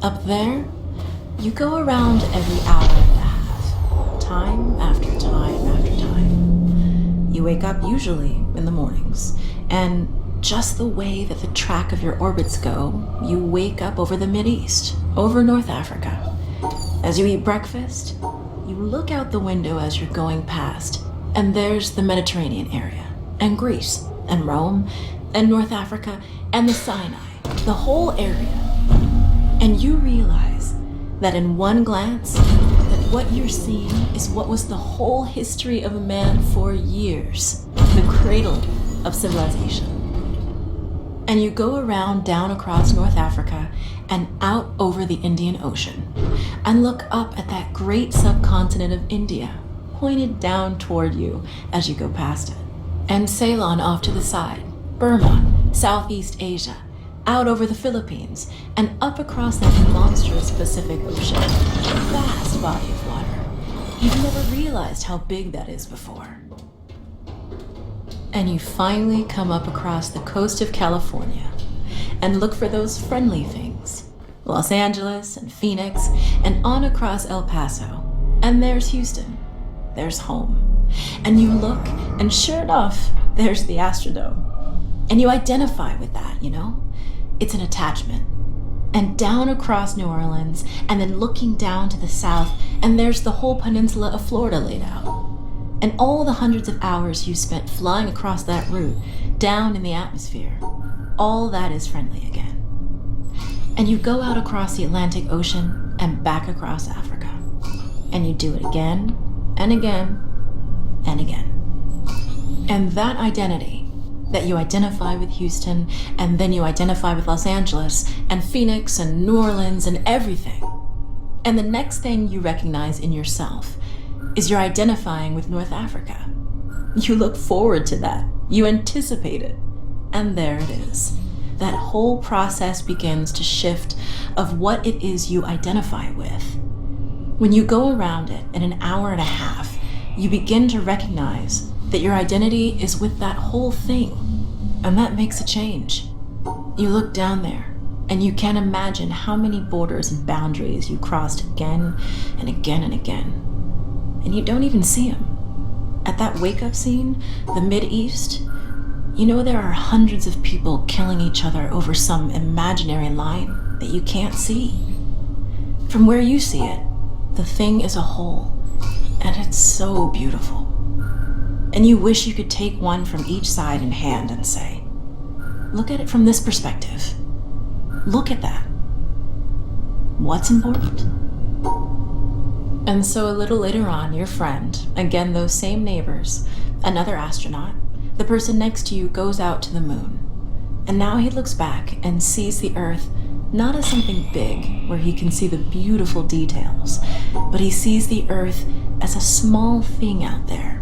Up there, you go around every hour and a half, time after time after time. You wake up usually in the mornings, and just the way that the track of your orbits go, you wake up over the Mideast, over North Africa. As you eat breakfast, you look out the window as you're going past, and there's the Mediterranean area, and Greece, and Rome, and North Africa, and the Sinai, the whole area. And you realize that in one glance, that what you're seeing is what was the whole history of man for years, the cradle of civilization. And you go around down across North Africa and out over the Indian Ocean and look up at that great subcontinent of India pointed down toward you as you go past it. And Ceylon off to the side, Burma, Southeast Asia, out over the Philippines, and up across that monstrous Pacific Ocean. A vast body of water. You've never realized how big that is before. And you finally come up across the coast of California and look for those friendly things. Los Angeles and Phoenix and on across El Paso. And there's Houston. There's home. And you look, and sure enough, there's the Astrodome. And you identify with that, you know? It's an attachment. And down across New Orleans, and then looking down to the south, and there's the whole peninsula of Florida laid out. And all the hundreds of hours you spent flying across that route, down in the atmosphere, all that is friendly again. And you go out across the Atlantic Ocean and back across Africa. And you do it again, and again, and again. And that identity, that you identify with Houston, and then you identify with Los Angeles, and Phoenix, and New Orleans, and everything. And the next thing you recognize in yourself is you're identifying with North Africa. You look forward to that. You anticipate it. And there it is. That whole process begins to shift of what it is you identify with. When you go around it in an hour and a half, you begin to recognize that your identity is with that whole thing. And that makes a change. You look down there, and you can't imagine how many borders and boundaries you crossed again and again and again. And you don't even see them. At that wake-up scene, the Mideast, you know there are hundreds of people killing each other over some imaginary line that you can't see. From where you see it, the thing is a whole, and it's so beautiful. And you wish you could take one from each side in hand and say, look at it from this perspective. Look at that. What's important? And so a little later on, your friend, again those same neighbors, another astronaut, the person next to you goes out to the moon. And now he looks back and sees the Earth not as something big where he can see the beautiful details, but he sees the Earth as a small thing out there.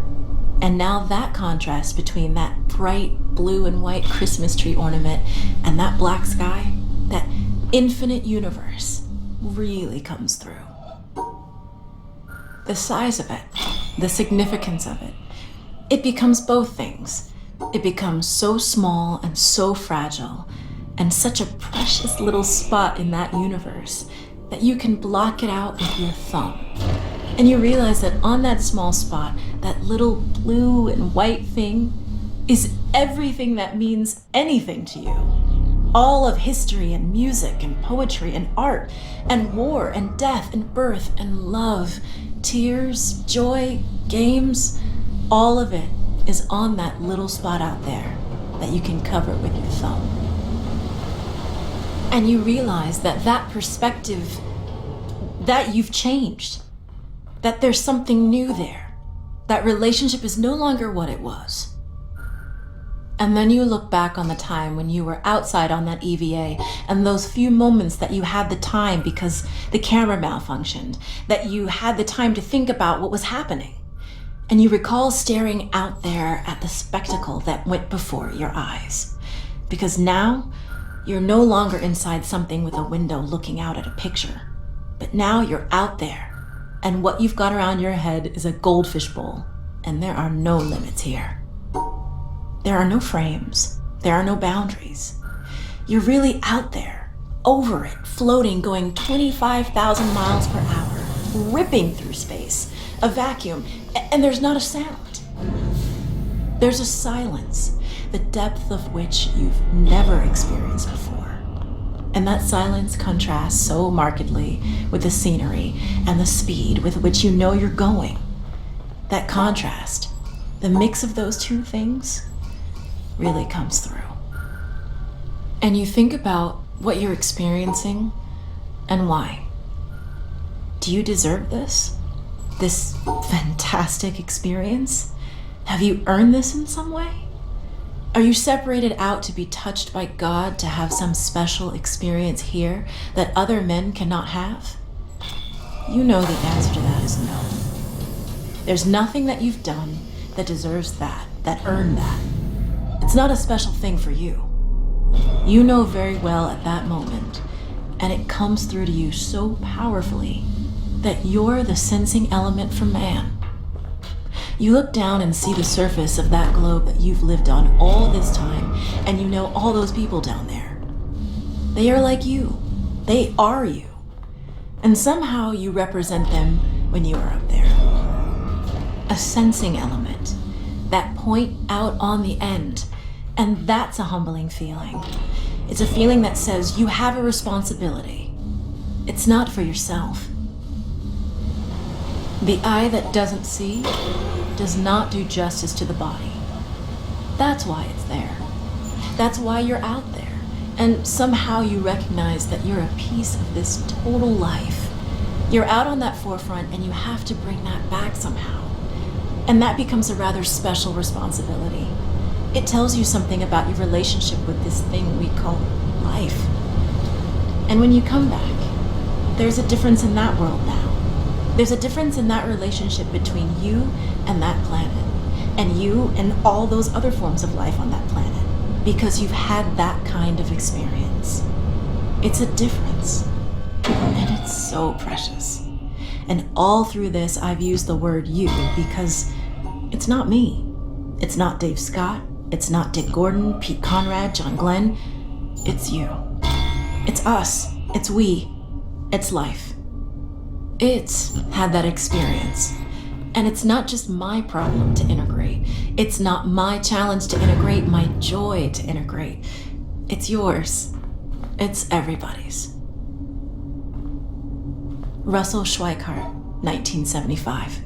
And now that contrast between that bright blue and white Christmas tree ornament and that black sky, that infinite universe, really comes through. The size of it, the significance of it, it becomes both things. It becomes so small and so fragile, and such a precious little spot in that universe that you can block it out with your thumb. And you realize that on that small spot, that little blue and white thing is everything that means anything to you. All of history and music and poetry and art and war and death and birth and love, tears, joy, games, all of it is on that little spot out there that you can cover with your thumb. And you realize that that perspective, that you've changed. That there's something new there. That relationship is no longer what it was. And then you look back on the time when you were outside on that EVA and those few moments that you had the time because the camera malfunctioned, that you had the time to think about what was happening. And you recall staring out there at the spectacle that went before your eyes. Because now, you're no longer inside something with a window looking out at a picture. But now you're out there. And what you've got around your head is a goldfish bowl, and there are no limits here. There are no frames. There are no boundaries. You're really out there, over it, floating, going 25,000 miles per hour, ripping through space, a vacuum, and there's not a sound. There's a silence, the depth of which you've never experienced before. And that silence contrasts so markedly with the scenery and the speed with which you know you're going. That contrast, the mix of those two things, really comes through. And you think about what you're experiencing and why. Do you deserve this? This fantastic experience? Have you earned this in some way? Are you separated out to be touched by God to have some special experience here that other men cannot have? You know the answer to that is no. There's nothing that you've done that deserves that earned that. It's not a special thing for you. You know very well at that moment, and it comes through to you so powerfully that you're the sensing element for man. You look down and see the surface of that globe that you've lived on all this time, and you know all those people down there. They are like you. They are you. And somehow you represent them when you are up there. A sensing element, that point out on the end. And that's a humbling feeling. It's a feeling that says you have a responsibility. It's not for yourself. The eye that doesn't see does not do justice to the body. That's why it's there. That's why you're out there. And somehow you recognize that you're a piece of this total life. You're out on that forefront and you have to bring that back somehow. And that becomes a rather special responsibility. It tells you something about your relationship with this thing we call life. And when you come back, there's a difference in that world now. There's a difference in that relationship between you and that planet, and you and all those other forms of life on that planet, because you've had that kind of experience. It's a difference, and it's so precious. And all through this, I've used the word you because it's not me. It's not Dave Scott. It's not Dick Gordon, Pete Conrad, John Glenn. It's you. It's us. It's we. It's life. It's had that experience. And it's not just my problem to integrate. It's not my challenge to integrate, my joy to integrate. It's yours. It's everybody's. Russell Schweikart, 1975.